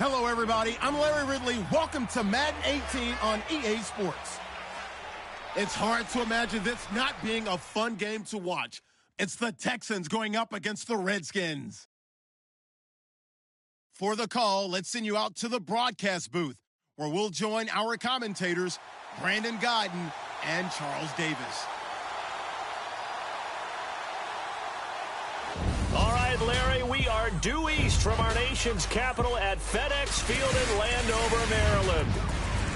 Hello, everybody. I'm Larry Ridley. Welcome to Madden 18 on EA Sports. It's hard to imagine this not being a fun game to watch. It's the Texans going up against the Redskins. For the call, let's send you out to the broadcast booth, where we'll join our commentators, Brandon Godden and Charles Davis. All right, Larry, we are due east from our nation's capital at FedEx Field in Landover, Maryland.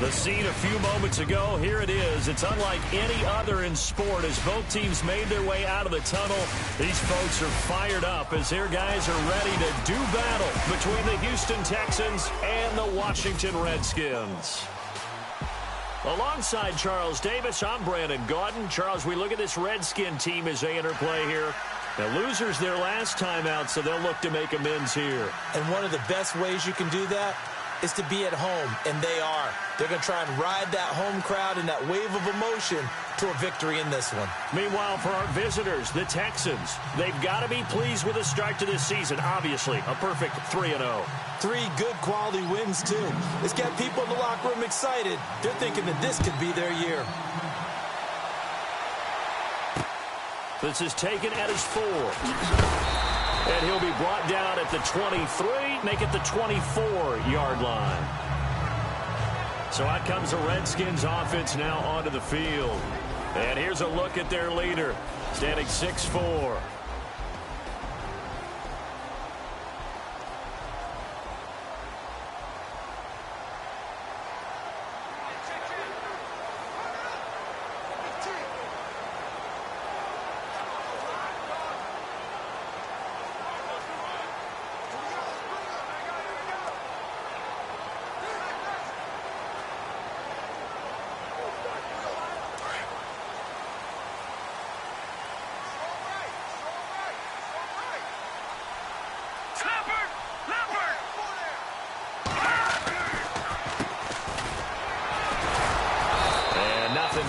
The scene a few moments ago, here it is. It's unlike any other in sport as both teams made their way out of the tunnel. These folks are fired up as their guys are ready to do battle between the Houston Texans and the Washington Redskins. Alongside Charles Davis, I'm Brandon Gaudin. Charles, we look at this Redskin team as they interplay here. Now, losers their last time out, so they'll look to make amends here. And one of the best ways you can do that is to be at home, and they are. They're going to try and ride that home crowd and that wave of emotion to a victory in this one. Meanwhile, for our visitors, the Texans, they've got to be pleased with the start to this season. Obviously, a perfect 3-0. 3 good quality wins, too. It's got people in the locker room excited. They're thinking that this could be their year. This is taken at his 4. And he'll be brought down at the 23, make it the 24-yard line. So out comes the Redskins offense now onto the field. And here's a look at their leader, standing 6'4".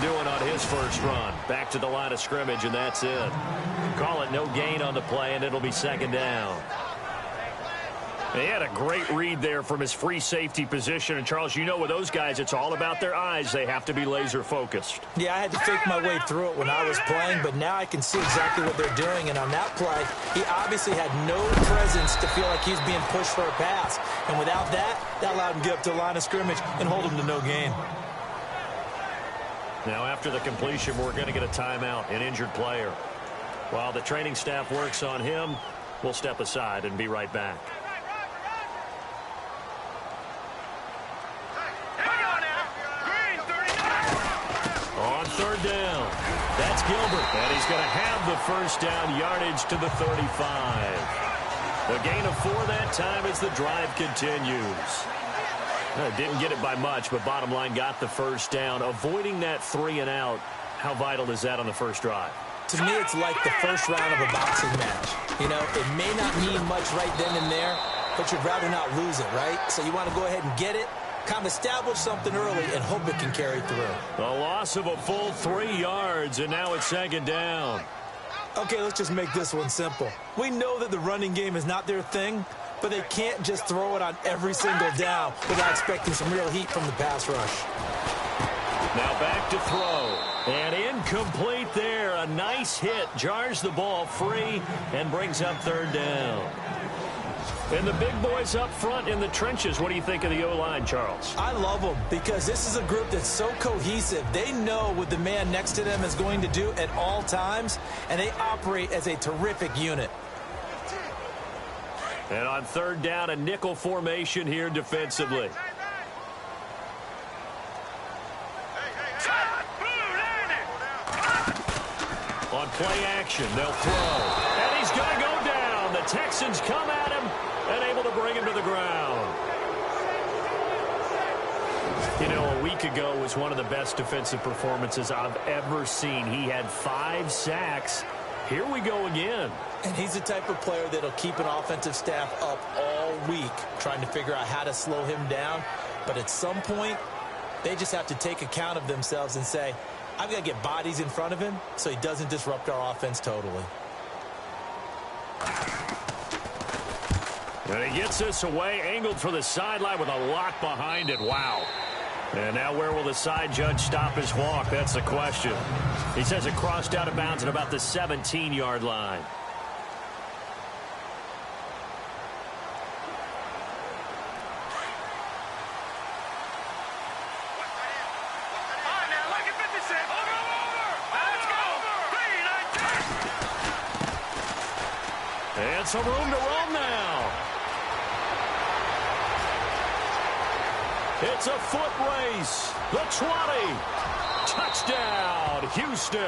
Doing on his first run. Back to the line of scrimmage, and that's it. Call it no gain on the play, and it'll be second down. He had a great read there from his free safety position. And, Charles, you know with those guys, it's all about their eyes. They have to be laser-focused. Yeah, I had to fake my way through it when I was playing, but now I can see exactly what they're doing. And on that play, he obviously had no presence to feel like he's being pushed for a pass. And without that, that allowed him to get up to the line of scrimmage and hold him to no gain. Now, after the completion, we're going to get a timeout, an injured player. While the training staff works on him, we'll step aside and be right back. On third down, that's Gilbert, and he's going to have the first down yardage to the 35. The gain of 4 that time as the drive continues. Didn't get it by much, but bottom line got the first down. Avoiding that 3 and out, how vital is that on the first drive? To me, it's like the first round of a boxing match. You know, it may not mean much right then and there, but you'd rather not lose it, right? So you want to go ahead and get it, kind of establish something early, and hope it can carry through. A loss of a full 3 yards, and now it's second down. Okay, let's just make this one simple. We know that the running game is not their thing, but they can't just throw it on every single down without expecting some real heat from the pass rush. Now back to throw. And incomplete there. A nice hit. Jars the ball free and brings up third down. And the big boys up front in the trenches. What do you think of the O-line, Charles? I love them because this is a group that's so cohesive. They know what the man next to them is going to do at all times, and they operate as a terrific unit. And on third down, a nickel formation here defensively. On play action, they'll throw. And he's going to go down. The Texans come at him and able to bring him to the ground. You know, a week ago was one of the best defensive performances I've ever seen. He had 5 sacks. Here we go again. And he's the type of player that'll keep an offensive staff up all week trying to figure out how to slow him down. But at some point, they just have to take account of themselves and say, I've got to get bodies in front of him so he doesn't disrupt our offense totally. And he gets this away, angled for the sideline with a lock behind it. Wow. And now where will the side judge stop his walk? That's the question. He says it crossed out of bounds at about the 17-yard line. And some room to roam now. It's a foot race. The 20. Touchdown, Houston.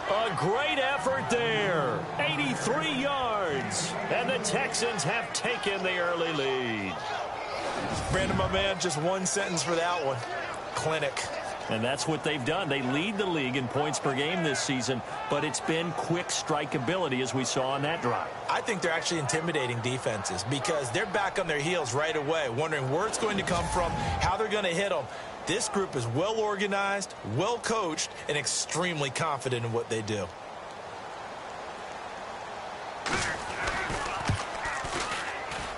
A great effort there. 83 yards. And the Texans have taken the early lead. Brandon, my man, just one sentence for that one. Clinic. And that's what they've done. They lead the league in points per game this season, but it's been quick strike ability as we saw on that drive. I think they're actually intimidating defenses because they're back on their heels right away, wondering where it's going to come from, how they're going to hit them. This group is well organized, well coached, and extremely confident in what they do.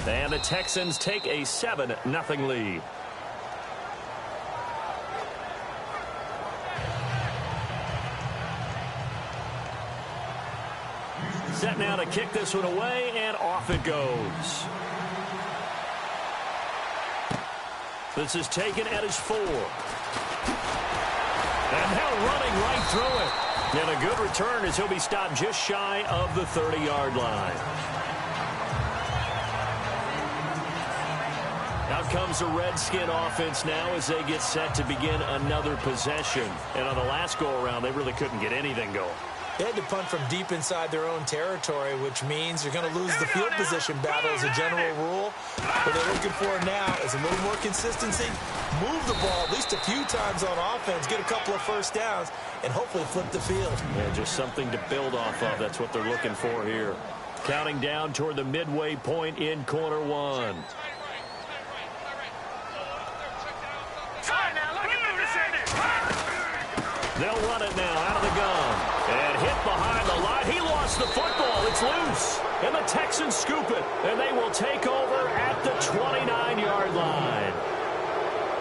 And the Texans take a 7-0 lead. Set now to kick this one away, and off it goes. This is taken at his 4. And now running right through it. And a good return as he'll be stopped just shy of the 30-yard line. Out comes the Redskin offense now as they get set to begin another possession. And on the last go-around, they really couldn't get anything going. They had to punt from deep inside their own territory, which means you're going to lose the field position battle as a general rule. What they're looking for now is a little more consistency, move the ball at least a few times on offense, get a couple of first downs, and hopefully flip the field. Yeah, just something to build off of. That's what they're looking for here. Counting down toward the midway point in quarter one. They'll run it now out of the gun. And hit behind the line. He lost the football. It's loose. And the Texans scoop it. And they will take over at the 29-yard line.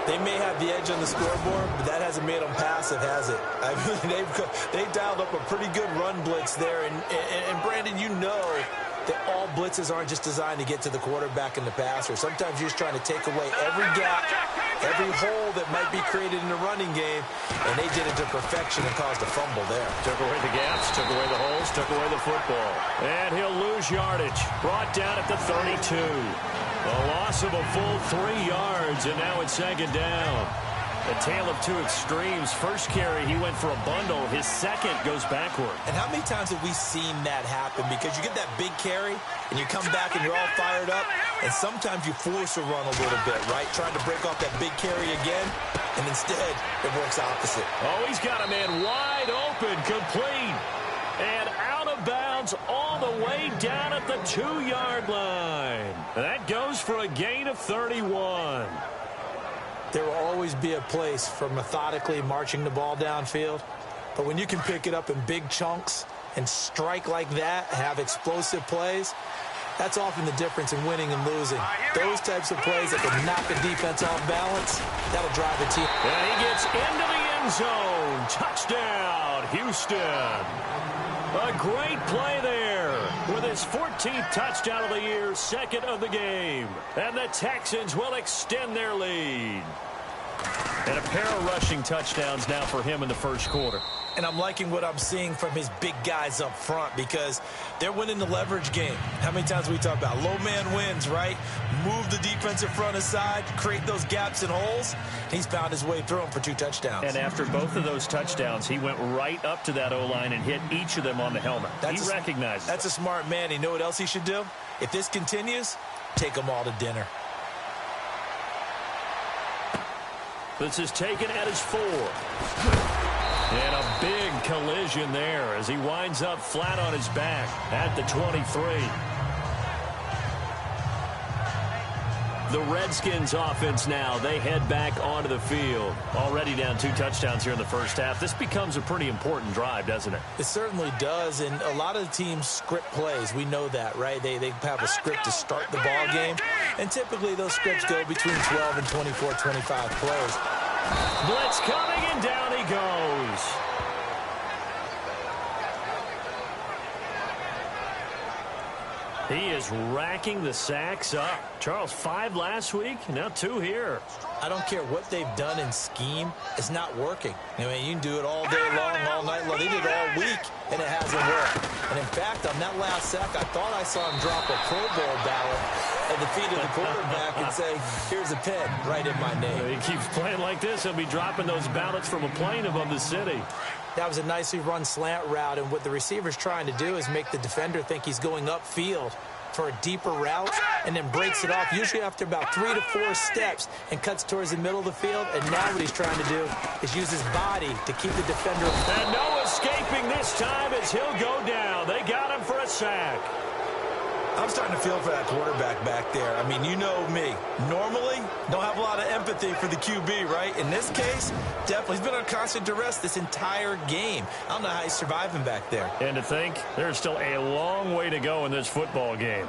They may have the edge on the scoreboard, but that hasn't made them passive, has it? I mean, they've dialed up a pretty good run blitz there. And Brandon, you know that all blitzes aren't just designed to get to the quarterback and the passer. Sometimes you're just trying to take away every gap, every hole that might be created in the running game, and they did it to perfection and caused a fumble there. Took away the gaps, took away the holes, took away the football. And he'll lose yardage. Brought down at the 32. A loss of a full 3 yards, and now it's second down. A tale of two extremes. First carry, he went for a bundle. His second goes backward. And how many times have we seen that happen? Because you get that big carry, and you come back and you're all fired up, and sometimes you force a run a little bit, right? Trying to break off that big carry again, and instead it works opposite. Oh, he's got a man wide open, complete, and out of bounds all the way down at the 2-yard line. That goes for a gain of 31. There will always be a place for methodically marching the ball downfield. But when you can pick it up in big chunks and strike like that, have explosive plays, that's often the difference in winning and losing. Those types of plays that can knock a defense off balance, that'll drive a team. And he gets into the end zone. Touchdown, Houston. A great play there with his 14th touchdown of the year, second of the game. And the Texans will extend their lead. And a pair of rushing touchdowns now for him in the first quarter. And I'm liking what I'm seeing from his big guys up front because they're winning the leverage game. How many times we talk about low man wins, right? Move the defensive front aside, create those gaps and holes. He's found his way through them for 2 touchdowns. And after both of those touchdowns, he went right up to that O-line and hit each of them on the helmet. He recognizes That's a smart man. You know what else he should do? If this continues, take them all to dinner. This is taken at his 4. And a big collision there as he winds up flat on his back at the 23. The Redskins offense now, they head back onto the field. Already down 2 touchdowns here in the first half. This becomes a pretty important drive, doesn't it? It certainly does, and a lot of the teams script plays. We know that, right? They have a script to start the ball game, and typically those scripts go between 12 and 24, 25 plays. Blitz coming, and down he goes. He is racking the sacks up. Charles, 5 last week, now 2 here. I don't care what they've done in scheme. It's not working. I mean, you can do it all day long, all night long. They did it all week, and it hasn't worked. And, in fact, on that last sack, I thought I saw him drop a Pro Bowl ballot at the feet of the quarterback and say, here's a pen right in my name. He keeps playing like this. He'll be dropping those ballots from a plane above the city. That was a nicely run slant route, and what the receiver's trying to do is make the defender think he's going upfield for a deeper route and then breaks it off, usually after about 3 to 4 steps, and cuts towards the middle of the field. And now what he's trying to do is use his body to keep the defender. And no escaping this time as he'll go down. They got him for a sack. I'm starting to feel for that quarterback back there. I mean, you know me. Normally, don't have a lot of empathy for the QB, right? In this case, definitely. He's been on constant duress this entire game. I don't know how he's surviving back there. And to think, there's still a long way to go in this football game.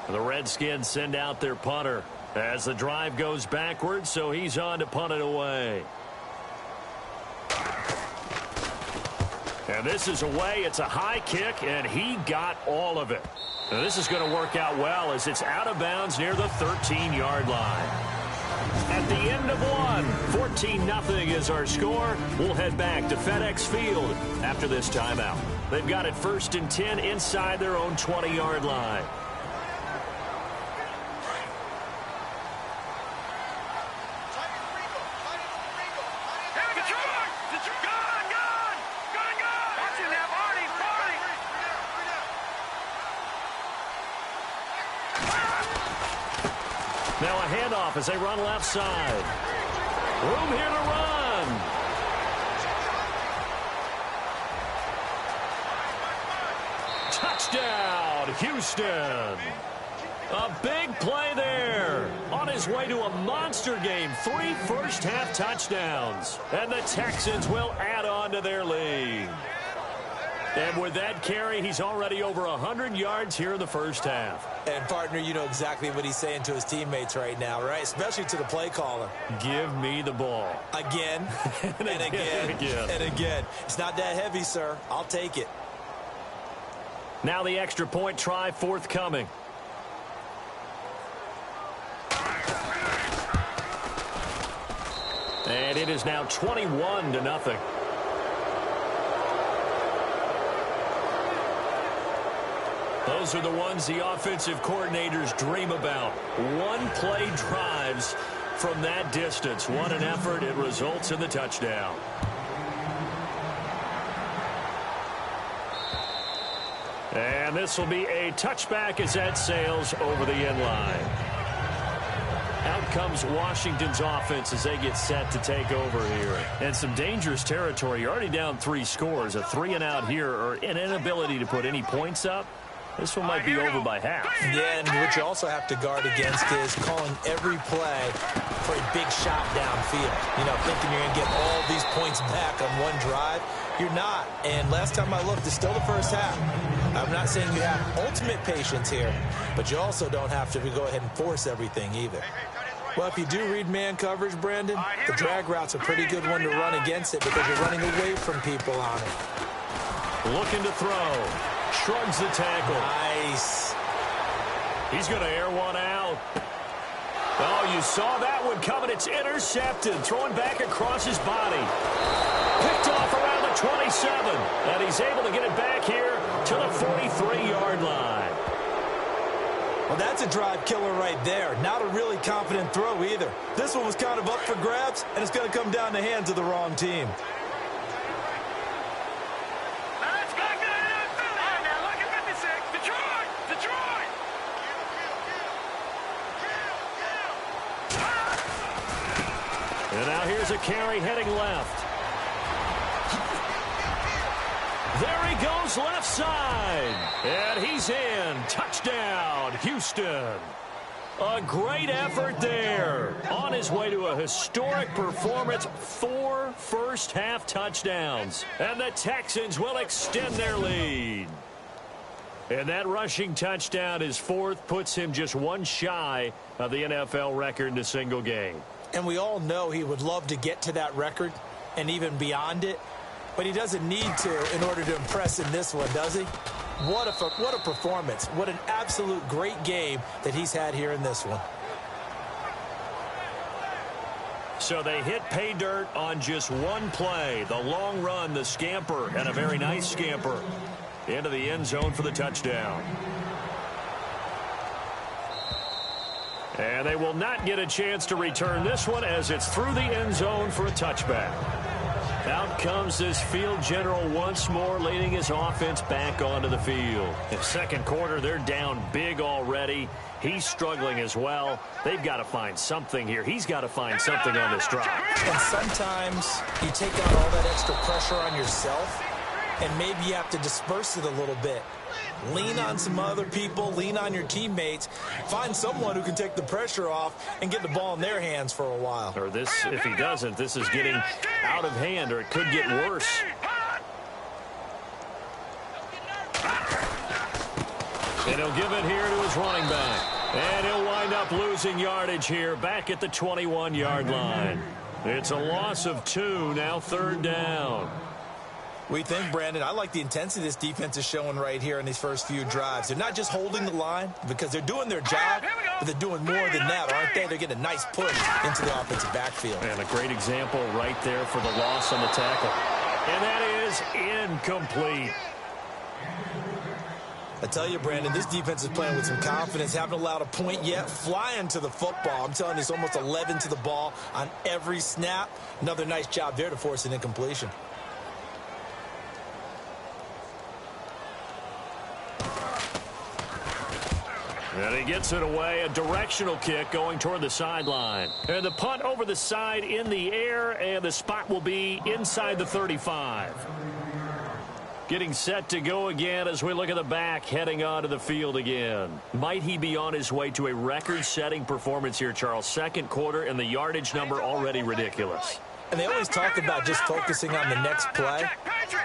The Redskins send out their punter as the drive goes backwards, so he's on to punt it away. And this is away. It's a high kick, and he got all of it. Now, this is going to work out well as it's out of bounds near the 13-yard line. At the end of one, 14-0 is our score. We'll head back to FedEx Field after this timeout. They've got it 1st and 10 inside their own 20-yard line. Now a handoff as they run left side. Room here to run. Touchdown, Houston. A big play there. On his way to a monster game. 3 first-half touchdowns. And the Texans will add on to their lead. And with that carry, he's already over 100 yards here in the first half. And, partner, you know exactly what he's saying to his teammates right now, right? Especially to the play caller. Give me the ball. Again, and again, and again. It's not that heavy, sir. I'll take it. Now the extra point try forthcoming. And it is now 21-0. Those are the ones the offensive coordinators dream about. One-play drives from that distance. What an effort. It results in the touchdown. And this will be a touchback as that sails over the end line. Out comes Washington's offense as they get set to take over here. And some dangerous territory. You're already down 3 scores. A 3-and-out here or an inability to put any points up. This one might be over by half. Yeah, and what you also have to guard against is calling every play for a big shot downfield. You know, thinking you're going to get all these points back on one drive. You're not. And last time I looked, it's still the first half. I'm not saying you have ultimate patience here, but you also don't have to go ahead and force everything either. Well, if you do read man coverage, Brandon, the drag route's a pretty good one to run against it because you're running away from people on it. Looking to throw. Shrugs the tackle. Nice. He's going to air one out. Oh, you saw that one coming. It's intercepted. Throwing back across his body. Picked off around the 27. And he's able to get it back here to the 43-yard line. Well, that's a drive killer right there. Not a really confident throw either. This one was kind of up for grabs, and it's going to come down the hands of the wrong team. And now here's a carry heading left. goes left side. And he's in. Touchdown, Houston. A great effort there. On his way to a historic performance, 4 first-half touchdowns. And the Texans will extend their lead. And that rushing touchdown, his 4th, puts him just 1 shy of the NFL record in a single game. And we all know he would love to get to that record and even beyond it. But he doesn't need to in order to impress in this one, does he? What a performance. What an absolute great game that he's had here in this one. So they hit pay dirt on just 1 play. The long run, the scamper, and a very nice scamper into the end zone for the touchdown. And they will not get a chance to return this one as it's through the end zone for a touchback. Out comes this field general once more, leading his offense back onto the field. In second quarter, they're down big already. He's struggling as well. They've got to find something here. He's got to find something on this drive. And sometimes you take out all that extra pressure on yourself, and maybe you have to disperse it a little bit. Lean on some other people, lean on your teammates, find someone who can take the pressure off and get the ball in their hands for a while. Or this, if he doesn't, this is getting out of hand, or it could get worse. And he'll give it here to his running back. And he'll wind up losing yardage here back at the 21-yard line. It's a loss of 2, now 3rd down. We think, Brandon, I like the intensity this defense is showing right here in these first few drives. They're not just holding the line because they're doing their job, but they're doing more than that, aren't they? They're getting a nice push into the offensive backfield. And a great example right there for the loss on the tackle. And that is incomplete. I tell you, Brandon, this defense is playing with some confidence. Haven't allowed a point yet. Flying to the football. I'm telling you, it's almost 11 to the ball on every snap. Another nice job there to force an incompletion. And he gets it away, a directional kick going toward the sideline. And the punt over the side in the air, and the spot will be inside the 35. Getting set to go again as we look at the back, heading onto the field again. Might he be on his way to a record-setting performance here, Charles? Second quarter, and the yardage number already ridiculous. And they always talk about just focusing on the next play,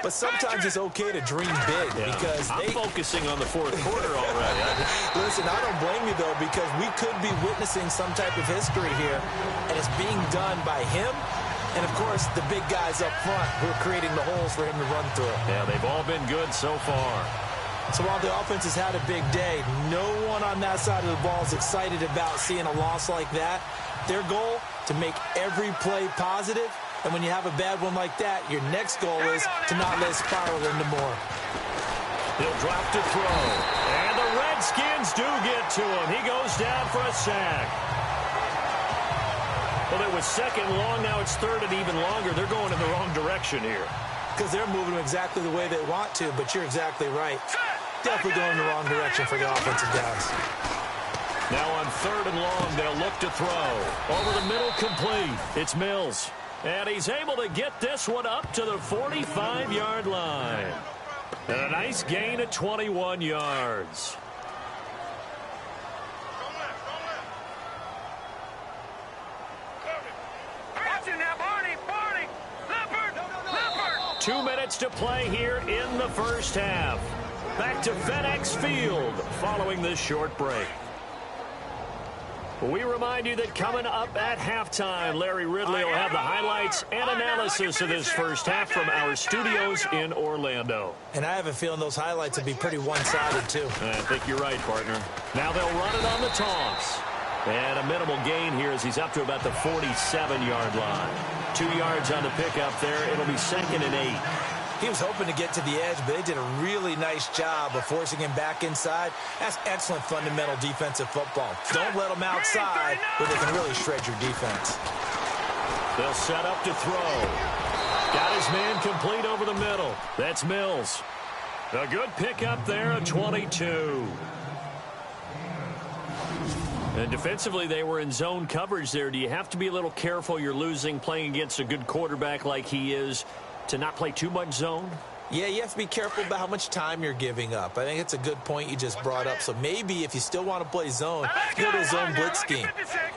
but sometimes it's okay to dream big because I'm focusing on the 4th quarter already. Listen, I don't blame you, though, because we could be witnessing some type of history here, and it's being done by him and, of course, the big guys up front who are creating the holes for him to run through. Yeah, they've all been good so far. So while the offense has had a big day, no one on that side of the ball is excited about seeing a loss like that. Their goal, to make every play positive, and when you have a bad one like that, your next goal is to not let it spiral into more. He'll drop to throw, and the Redskins do get to him. He goes down for a sack. Well, it was 2nd long, now it's 3rd and even longer. They're going in the wrong direction here. Because they're moving exactly the way they want to, but you're exactly right. Definitely going in the wrong direction for the offensive guys. Now on 3rd and long, they'll look to throw. Over the middle, complete. It's Mills. And he's able to get this one up to the 45-yard line. And a nice gain of 21 yards. Two minutes to play here in the first half. Back to FedEx Field following this short break. We remind you that coming up at halftime, Larry Ridley will have the highlights and analysis of this first half from our studios in Orlando. And I have a feeling those highlights will be pretty one-sided, too. I think you're right, partner. Now they'll run it on the toss. And a minimal gain here as he's up to about the 47-yard line. 2 yards on the pickup there. It'll be 2nd and 8. He was hoping to get to the edge, but they did a really nice job of forcing him back inside. That's excellent fundamental defensive football. Don't let them outside where they can really shred your defense. They'll set up to throw. Got his man complete over the middle. That's Mills. A good pickup there, a 22. And defensively, they were in zone coverage there. Do you have to be a little careful? You're losing, playing against a good quarterback like he is, to not play too much zone? Yeah, you have to be careful about how much time you're giving up. I think it's a good point you just brought up. So maybe if you still want to play zone, you go to a zone blitz scheme.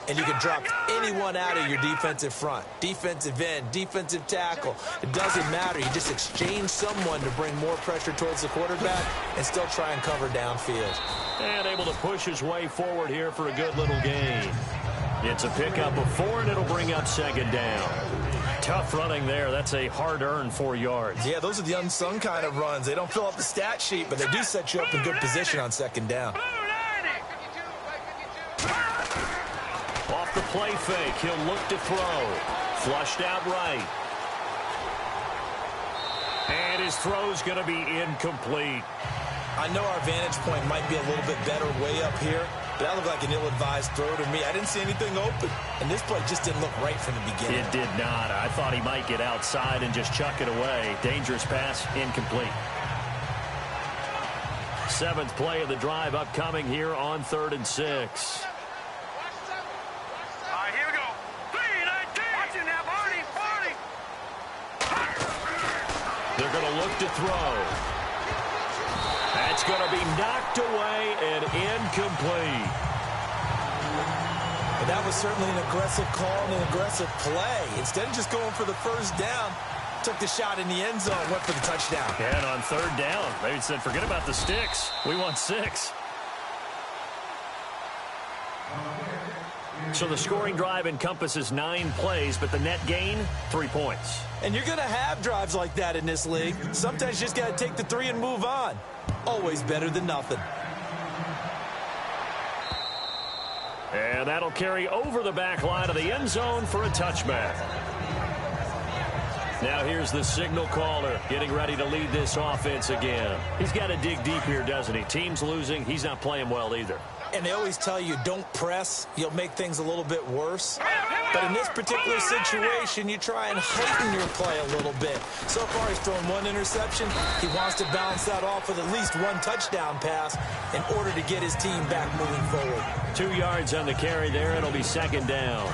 And you can drop anyone out of your defensive front. Defensive end, defensive tackle. It doesn't matter. You just exchange someone to bring more pressure towards the quarterback and still try and cover downfield. And able to push his way forward here for a good little gain. It's a pickup of 4, and it'll bring up second down. Tough running there. That's a hard-earned 4 yards. Yeah, those are the unsung kind of runs. They don't fill up the stat sheet, but they do set you up in good position on second down. Off the play fake, he'll look to throw. Flushed out right. And his throw's going to be incomplete. I know our vantage point might be a little bit better way up here, but that looked like an ill-advised throw to me. I didn't see anything open, and this play just didn't look right from the beginning. It did not. I thought he might get outside and just chuck it away. Dangerous pass, incomplete. 7th play of the drive upcoming here on 3rd and 6. They're going to look to throw. That's going to be knocked away and incomplete. And that was certainly an aggressive call and an aggressive play. Instead of just going for the first down, took the shot in the end zone, went for the touchdown. And on 3rd down, they said, forget about the sticks. We want 6. So the scoring drive encompasses 9 plays, but the net gain, 3 points. And you're going to have drives like that in this league. Sometimes you just got to take the 3 and move on. Always better than nothing. And that'll carry over the back line of the end zone for a touchback. Now here's the signal caller getting ready to lead this offense again. He's got to dig deep here, doesn't he? Team's losing. He's not playing well either. And they always tell you, don't press. You'll make things a little bit worse. But in this particular situation, you try and heighten your play a little bit. So far, he's thrown 1 interception. He wants to balance that off with at least 1 touchdown pass in order to get his team back moving forward. 2 yards on the carry there. It'll be second down.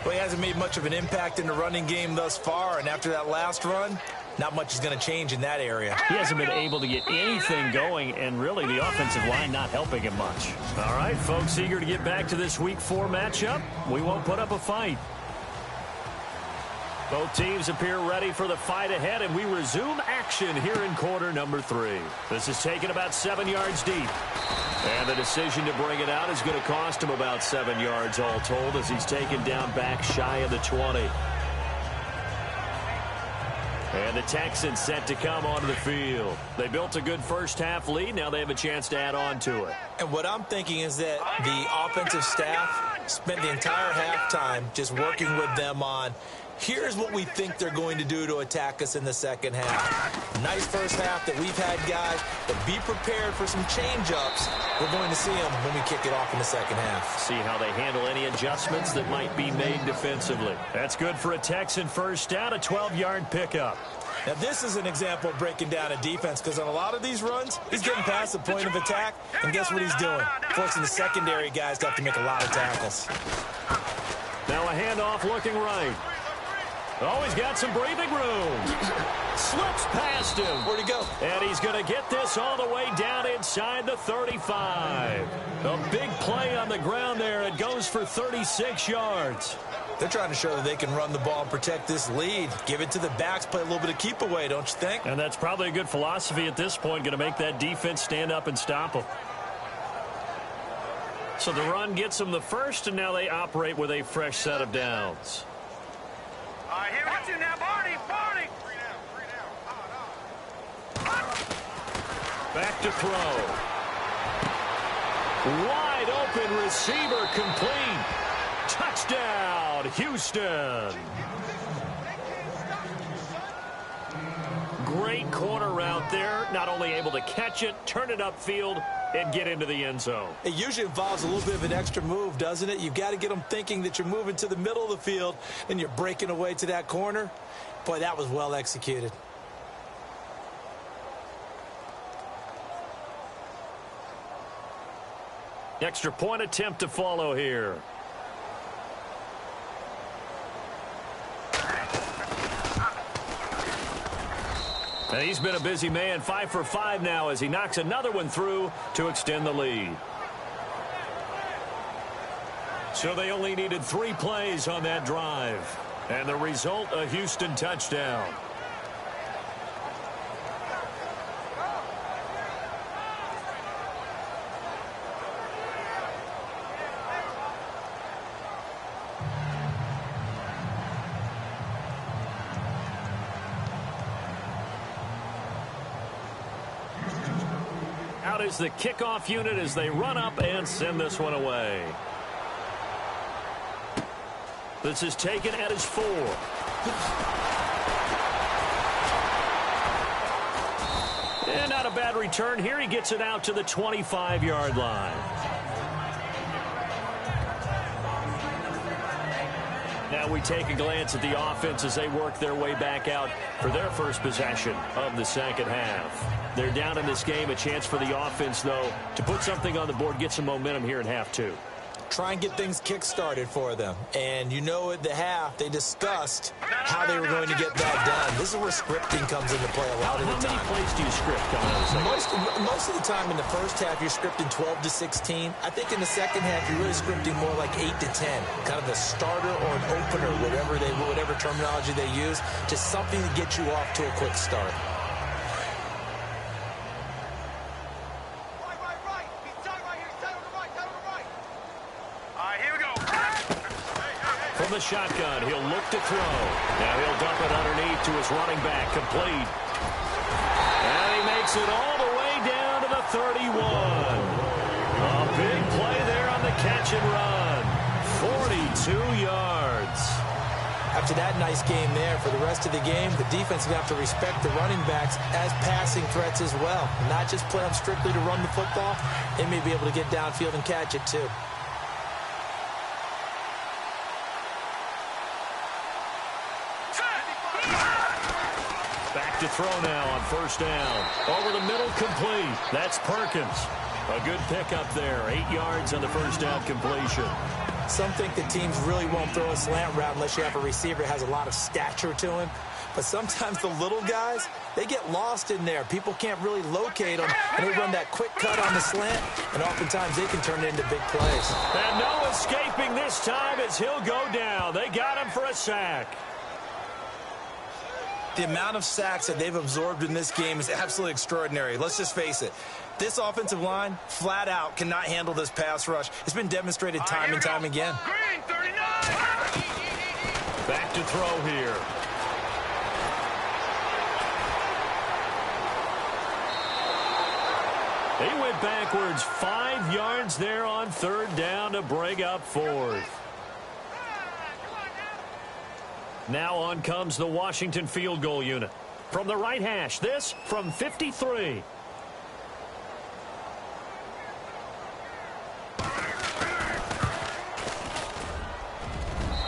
Well, he hasn't made much of an impact in the running game thus far. And after that last run, not much is going to change in that area. He hasn't been able to get anything going, and really the offensive line not helping him much. All right, folks, eager to get back to this Week 4 matchup. We won't put up a fight. Both teams appear ready for the fight ahead, and we resume action here in quarter number 3. This is taken about 7 yards deep. And the decision to bring it out is going to cost him about 7 yards all told as he's taken down back shy of the 20. And the Texans set to come onto the field. They built a good first-half lead. Now they have a chance to add on to it. And what I'm thinking is that the offensive staff spent the entire halftime just working with them on, here's what we think they're going to do to attack us in the second half. Nice first half that we've had, guys, but be prepared for some change-ups. We're going to see them when we kick it off in the second half. See how they handle any adjustments that might be made defensively. That's good for a Texan first down, a 12-yard pickup. Now, this is an example of breaking down a defense because on a lot of these runs, he's getting past the point of attack, and guess what he's doing? Forcing the secondary guys to have to make a lot of tackles. Now a handoff looking right. Oh, he's got some breathing room. Slips past him. Where'd he go? And he's going to get this all the way down inside the 35. A big play on the ground there. It goes for 36 yards. They're trying to show that they can run the ball and protect this lead. Give it to the backs, play a little bit of keep away, don't you think? And that's probably a good philosophy at this point, going to make that defense stand up and stop them. So the run gets them the first, and now they operate with a fresh set of downs. All right, here we go. Now, Barney. Back to throw. Wide open receiver complete. Touchdown, Houston. Great corner route there. Not only able to catch it, turn it upfield, and get into the end zone. It usually involves a little bit of an extra move, doesn't it? You've got to get them thinking that you're moving to the middle of the field and you're breaking away to that corner. Boy, that was well executed. Extra point attempt to follow here. And he's been a busy man, 5 for 5 now as he knocks another one through to extend the lead. So they only needed 3 plays on that drive. And the result, a Houston touchdown. Out is the kickoff unit as they run up and send this one away. This is taken at his 4. And not a bad return here. He gets it out to the 25-yard line. Now we take a glance at the offense as they work their way back out for their first possession of the second half. They're down in this game. A chance for the offense, though, to put something on the board, get some momentum here in half 2. Try and get things kick-started for them. And you know at the half, they discussed how they were going to get that done. This is where scripting comes into play a lot of the time. How many plays do you script coming out of the second? Most of the time in the first half, you're scripting 12 to 16. I think in the second half, you're really scripting more like 8 to 10. Kind of the starter or an opener, whatever terminology they use, just something to get you off to a quick start. From the shotgun, he'll look to throw. Now he'll dump it underneath to his running back, complete. And he makes it all the way down to the 31. A big play there on the catch and run. 42 yards. After that nice game there, for the rest of the game, the defense will have to respect the running backs as passing threats as well. Not just play them strictly to run the football. They may be able to get downfield and catch it too. Back to throw now on first down. Over the middle, complete. That's Perkins. A good pickup there. 8 yards on the first down completion. Some think the teams really won't throw a slant route unless you have a receiver that has a lot of stature to him. But sometimes the little guys, they get lost in there. People can't really locate them, and they run that quick cut on the slant, and oftentimes they can turn it into big plays. And no escaping this time as he'll go down. They got him for a sack. The amount of sacks that they've absorbed in this game is absolutely extraordinary. Let's just face it. This offensive line, flat out, cannot handle this pass rush. It's been demonstrated time and time again. Green, 39! Back to throw here. He went backwards 5 yards there on third down to bring up fourth. Now on comes the Washington field goal unit. From the right hash, this from 53.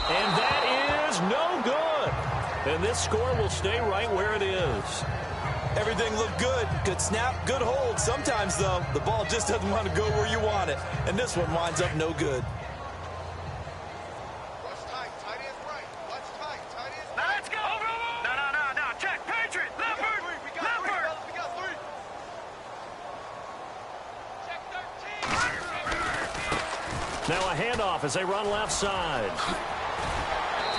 And that is no good. And this score will stay right where it is. Everything looked good. Good snap, good hold. Sometimes, though, the ball just doesn't want to go where you want it. And this one winds up no good. Now a handoff as they run left side.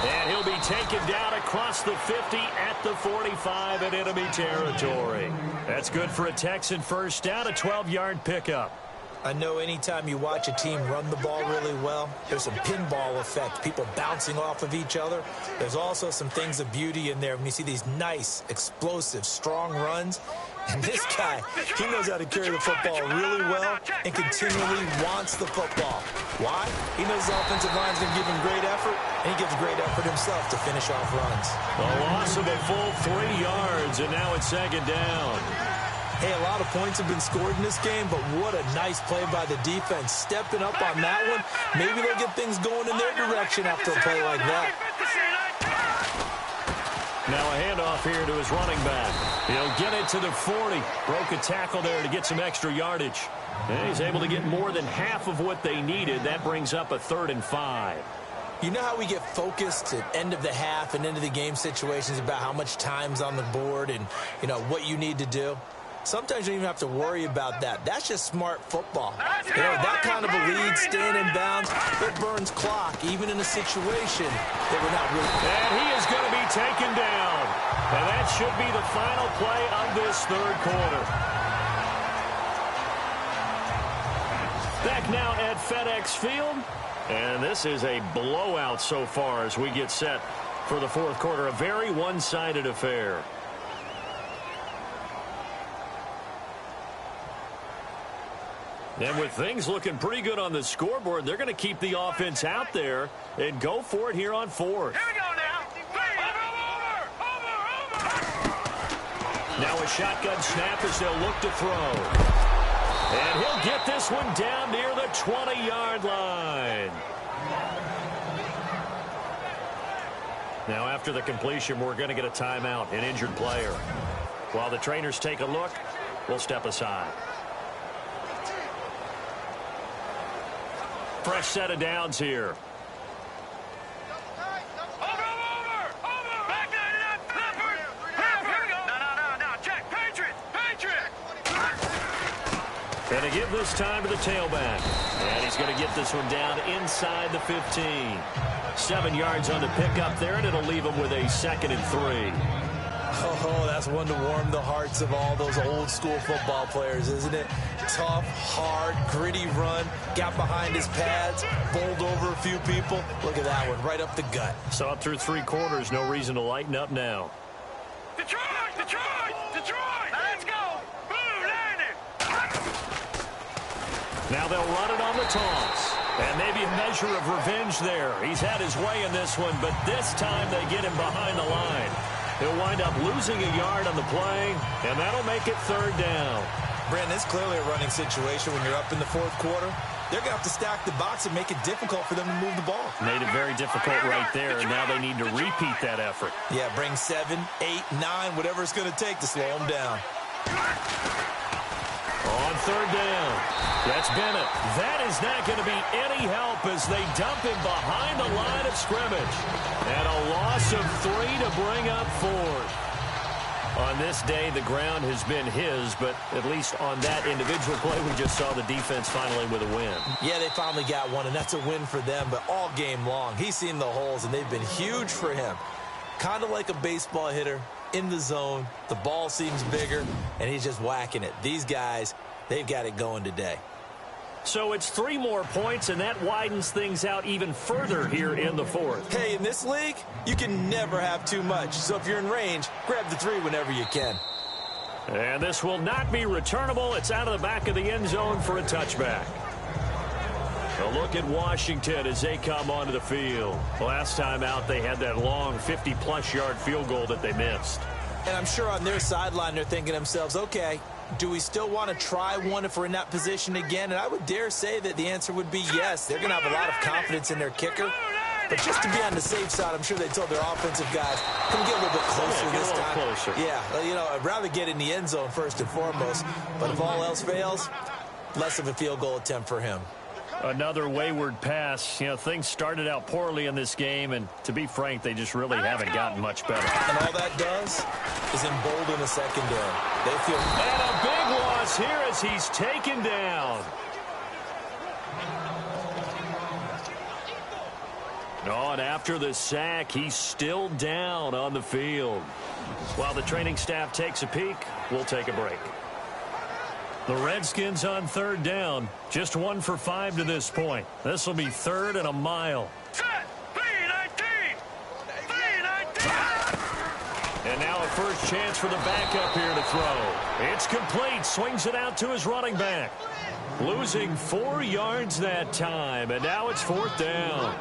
And he'll be taken down across the 50 at the 45 in enemy territory. That's good for a Texan first down, a 12-yard pickup. I know anytime you watch a team run the ball really well, there's some pinball effect, people bouncing off of each other. There's also some things of beauty in there when you see these nice, explosive, strong runs. And this guy, he knows how to carry the football really well and continually wants the football. Why? He knows the offensive line's going to give him great effort, and he gives great effort himself to finish off runs. A loss of a full 3 yards, and now it's second down. Hey, a lot of points have been scored in this game, but what a nice play by the defense. Stepping up on that one, maybe they'll get things going in their direction after a play like that. Now a handoff here to his running back. He'll get it to the 40. Broke a tackle there to get some extra yardage. And he's able to get more than half of what they needed. That brings up a 3rd and 5. You know how we get focused at end of the half and into the game situations about how much time's on the board and, you know, what you need to do? Sometimes you don't even have to worry about that. That's just smart football. You know, that kind of a lead, staying in bounds, it burns clock, even in a situation that we're not really... And he is going to be taken down. And that should be the final play of this third quarter. Back now at FedEx Field. And this is a blowout so far as we get set for the fourth quarter. A very one-sided affair. And with things looking pretty good on the scoreboard, they're going to keep the offense out there and go for it here on fourth. Here we go now. Over. Now a shotgun snap as they'll look to throw. And he'll get this one down near the 20-yard line. Now after the completion, we're going to get a timeout, an injured player. While the trainers take a look, we'll step aside. Fresh set of downs here. And to give this time to the tailback. And he's going to get this one down inside the 15. 7 yards on the pickup there, and it'll leave him with a 2nd and 3. Oh, that's one to warm the hearts of all those old-school football players, isn't it? Tough, hard, gritty run, got behind his pads, bowled over a few people. Look at that one, right up the gut. Saw it through 3 quarters, no reason to lighten up now. Detroit! Detroit! Detroit! Let's go! Boom! Landed! Now they'll run it on the toss. And maybe a measure of revenge there. He's had his way in this one, but this time they get him behind the line. He'll wind up losing a yard on the play, and that'll make it 3rd down. Brandon, it's clearly a running situation when you're up in the 4th quarter. They're going to have to stack the box and make it difficult for them to move the ball. Made it very difficult right there, and now they need to repeat that effort. Yeah, bring 7, 8, 9, whatever it's going to take to slow them down. On 3rd down, that's Bennett. That is not going to be any help as they dump him behind the line of scrimmage. And a loss of 3 to bring up 4th. On this day, the ground has been his, but at least on that individual play, we just saw the defense finally with a win. Yeah, they finally got one, and that's a win for them, but all game long, he's seen the holes, and they've been huge for him. Kind of like a baseball hitter in the zone. The ball seems bigger, and he's just whacking it. These guys, they've got it going today. So it's 3 more points, and that widens things out even further here in the 4th. Hey, in this league, you can never have too much. So if you're in range, grab the 3 whenever you can. And this will not be returnable. It's out of the back of the end zone for a touchback. A look at Washington as they come onto the field. Last time out, they had that long 50-plus yard field goal that they missed. And I'm sure on their sideline, they're thinking to themselves, okay, do we still want to try one if we're in that position again? And I would dare say that the answer would be yes. They're going to have a lot of confidence in their kicker. But just to be on the safe side, I'm sure they told their offensive guys, come get a little bit closer this time. Closer. Yeah, you know, I'd rather get in the end zone first and foremost. But if all else fails, less of a field goal attempt for him. Another wayward pass. You know, things started out poorly in this game, and to be frank, they just really haven't gotten much better. And all that does is embolden a secondary. They feel... And a big loss here as he's taken down. Oh, and after the sack, he's still down on the field. While the training staff takes a peek, we'll take a break. The Redskins on 3rd down. Just 1 for 5 to this point. This will be 3rd and a mile. Set! B-19! B-19! And now a first chance for the backup here to throw. It's complete. Swings it out to his running back. Losing 4 yards that time, and now it's 4th down.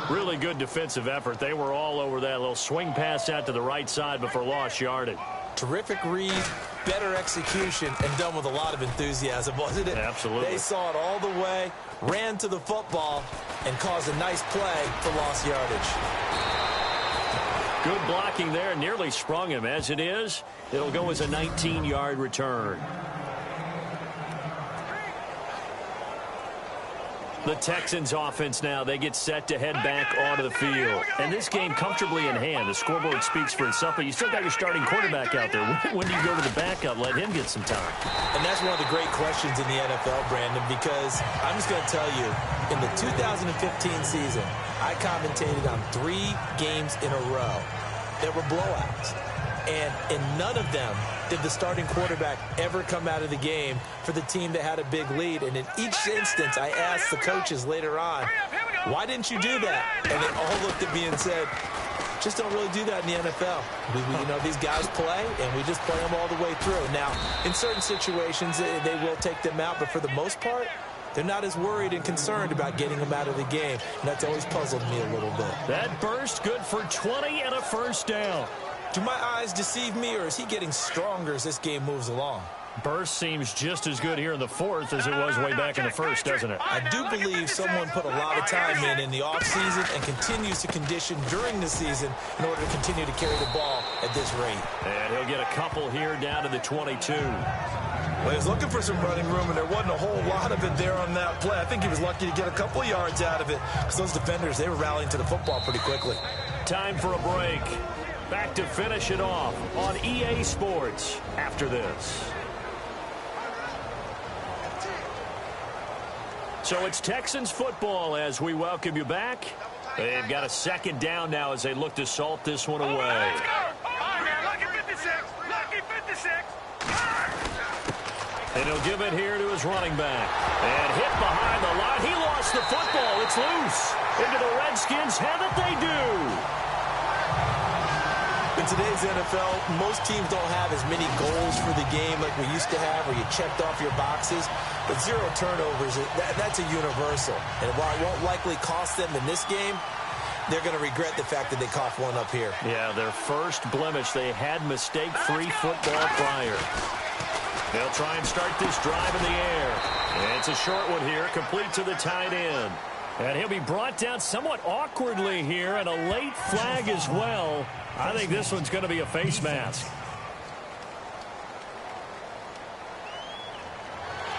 Really good defensive effort. They were all over that little swing pass out to the right side before lost yardage. Terrific read, better execution, and done with a lot of enthusiasm, wasn't it? Absolutely. They saw it all the way, ran to the football, and caused a nice play for lost yardage. Good blocking there. Nearly sprung him. As it is, it'll go as a 19-yard return. The Texans offense now, they get set to head back onto the field. And this game comfortably in hand. The scoreboard speaks for itself, but you still got your starting quarterback out there. When do you go to the backup? Let him get some time. And that's one of the great questions in the NFL, Brandon, because I'm just going to tell you, in the 2015 season, I commentated on 3 games in a row that were blowouts. And in none of them did the starting quarterback ever come out of the game for the team that had a big lead. And in each instance, I asked the coaches later on, why didn't you do that? And they all looked at me and said, just don't really do that in the NFL. You know, these guys play, and we just play them all the way through. Now, in certain situations, they will take them out, but for the most part, they're not as worried and concerned about getting them out of the game. And that's always puzzled me a little bit. That burst good for 20 and a first down. Do my eyes deceive me, or is he getting stronger as this game moves along? Burst seems just as good here in the fourth as it was way back in the first, doesn't it? I do believe someone put a lot of time in the offseason and continues to condition during the season in order to continue to carry the ball at this rate. And he'll get a couple here down to the 22. Well, he was looking for some running room, and there wasn't a whole lot of it there on that play. I think he was lucky to get a couple of yards out of it because those defenders, they were rallying to the football pretty quickly. Time for a break. Back to finish it off on EA Sports after this. So it's Texans football as we welcome you back. They've got a second down now as they look to salt this one away. Let's go. Oh, man, lucky 56. Lucky 56. And he'll give it here to his running back. And hit behind the line. He lost the football. It's loose. Into the Redskins. Have it they do. In today's NFL, most teams don't have as many goals for the game like we used to have, where you checked off your boxes. But 0 turnovers, that's a universal. And while it won't likely cost them in this game, they're going to regret the fact that they coughed one up here. Yeah, their first blemish. They had mistake-free football prior. They'll try and start this drive in the air. And it's a short one here, complete to the tight end. And he'll be brought down somewhat awkwardly here, and a late flag as well. I think this one's going to be a face mask.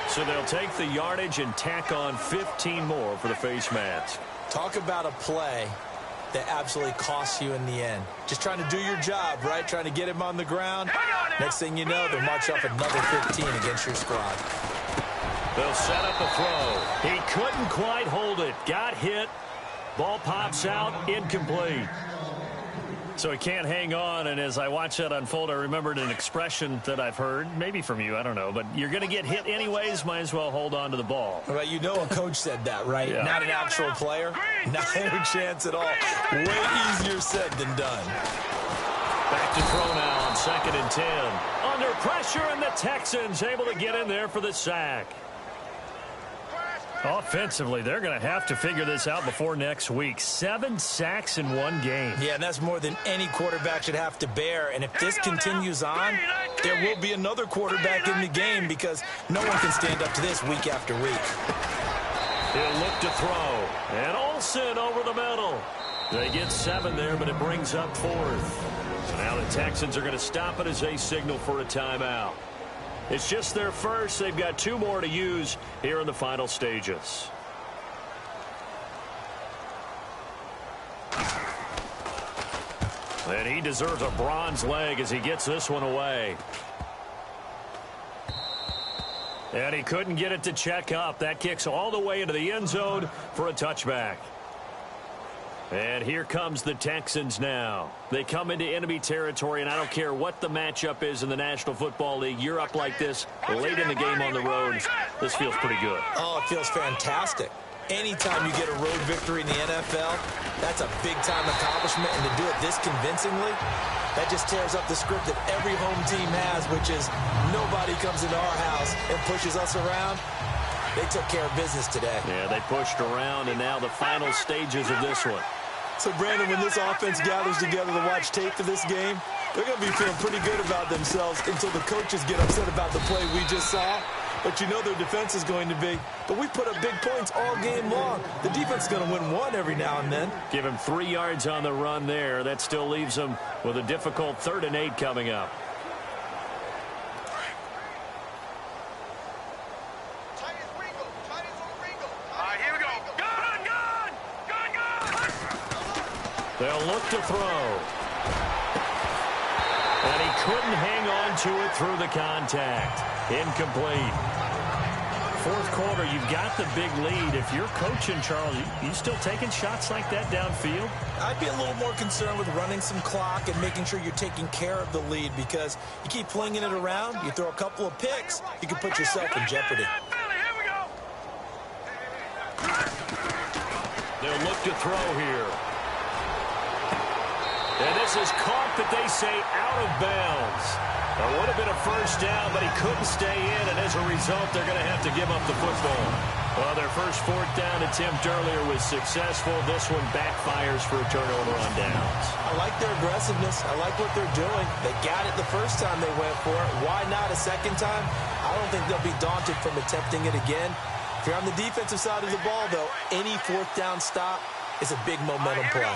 So they'll take the yardage and tack on 15 more for the face mask. Talk about a play that absolutely costs you in the end. Just trying to do your job, right? Trying to get him on the ground. Next thing you know, they'll march up another 15 against your squad. They'll set up a throw. He couldn't quite hold it. Got hit. Ball pops out. Incomplete. So he can't hang on, and as I watch that unfold, I remembered an expression that I've heard, maybe from you, I don't know, but you're going to get hit anyways, might as well hold on to the ball. Well, you know a coach said that, right? Yeah. Not an actual player. Not any chance at all. Way easier said than done. Back to throw now on 2nd and 10. Under pressure, and the Texans able to get in there for the sack. Offensively, they're going to have to figure this out before next week. 7 sacks in one game. Yeah, and that's more than any quarterback should have to bear. And if this continues on, there will be another quarterback in the game because no one can stand up to this week after week. He'll look to throw. And Olsen over the middle. They get 7 there, but it brings up 4th. So now the Texans are going to stop it as they signal for a timeout. It's just their first. They've got 2 more to use here in the final stages. And he deserves a bronze leg as he gets this one away. And he couldn't get it to check up. That kicks all the way into the end zone for a touchback. And here comes the Texans now. They come into enemy territory, and I don't care what the matchup is in the National Football League. You're up like this late in the game on the road. This feels pretty good. Oh, it feels fantastic. Anytime you get a road victory in the NFL, that's a big-time accomplishment. And to do it this convincingly, that just tears up the script that every home team has, which is nobody comes into our house and pushes us around. They took care of business today. Yeah, they pushed around, and now the final stages of this one. So, Brandon, when this offense gathers together to watch tape for this game, they're going to be feeling pretty good about themselves until the coaches get upset about the play we just saw. But you know their defense is going to be. But we put up big points all game long. The defense is going to win one every now and then. Give him 3 yards on the run there. That still leaves them with a difficult 3rd and 8 coming up. All right, here we go. They'll look to throw. And he couldn't hang on to it through the contact. Incomplete. Fourth quarter, you've got the big lead. If you're coaching, Charles, you still taking shots like that downfield? I'd be a little more concerned with running some clock and making sure you're taking care of the lead, because you keep flinging it around, you throw a couple of picks, you can put yourself in jeopardy. They'll look to throw here. And this is caught, but they say out of bounds. It would have been a first down, but he couldn't stay in, and as a result, they're going to have to give up the football. Well, their first fourth down attempt earlier was successful. This one backfires for a turnover on downs. I like their aggressiveness. I like what they're doing. They got it the first time they went for it. Why not a second time? I don't think they'll be daunted from attempting it again. If you're on the defensive side of the ball, though, any fourth down stop is a big momentum play.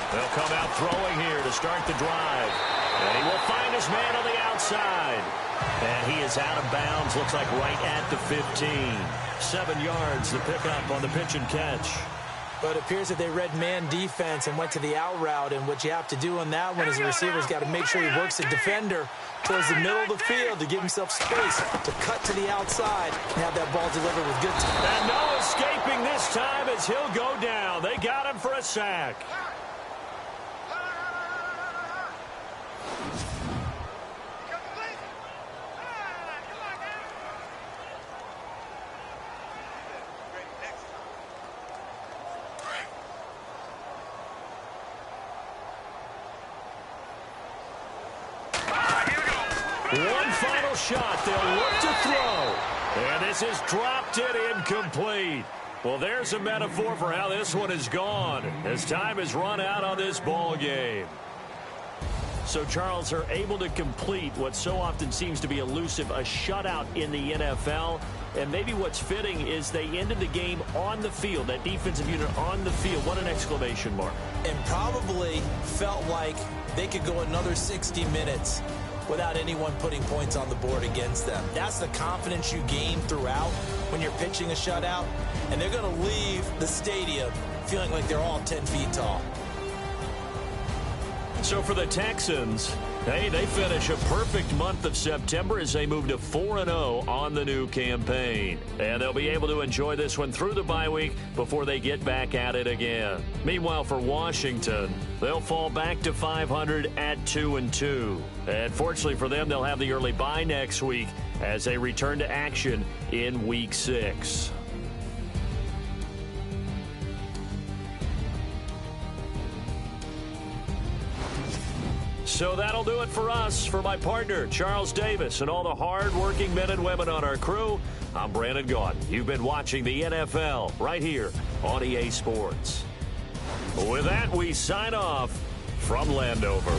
They'll come out throwing here to start the drive. And he will find his man on the outside. And he is out of bounds, looks like right at the 15. 7 yards, the pickup on the pitch and catch. But it appears that they read man defense and went to the out route. And what you have to do on that one is the receiver's got to make sure he works the defender towards the middle of the field to give himself space to cut to the outside and have that ball delivered with good time. And no escaping this time as he'll go down. They got him for a sack. One final shot. They'll look to throw. And this is dropped it incomplete. Well, there's a metaphor for how this one is gone as time has run out on this ball game. So, Charles, are able to complete what so often seems to be elusive, a shutout in the NFL. And maybe what's fitting is they ended the game on the field, that defensive unit on the field. What an exclamation mark. And probably felt like they could go another 60 minutes without anyone putting points on the board against them. That's the confidence you gain throughout when you're pitching a shutout. And they're going to leave the stadium feeling like they're all 10 feet tall. So for the Texans, hey, they finish a perfect month of September as they move to 4-0 on the new campaign. And they'll be able to enjoy this one through the bye week before they get back at it again. Meanwhile, for Washington, they'll fall back to 500 at 2-2. And fortunately for them, they'll have the early bye next week as they return to action in Week 6. So that'll do it for us. For my partner, Charles Davis, and all the hard-working men and women on our crew, I'm Brandon Gaudin. You've been watching the NFL right here on EA Sports. With that, we sign off from Landover.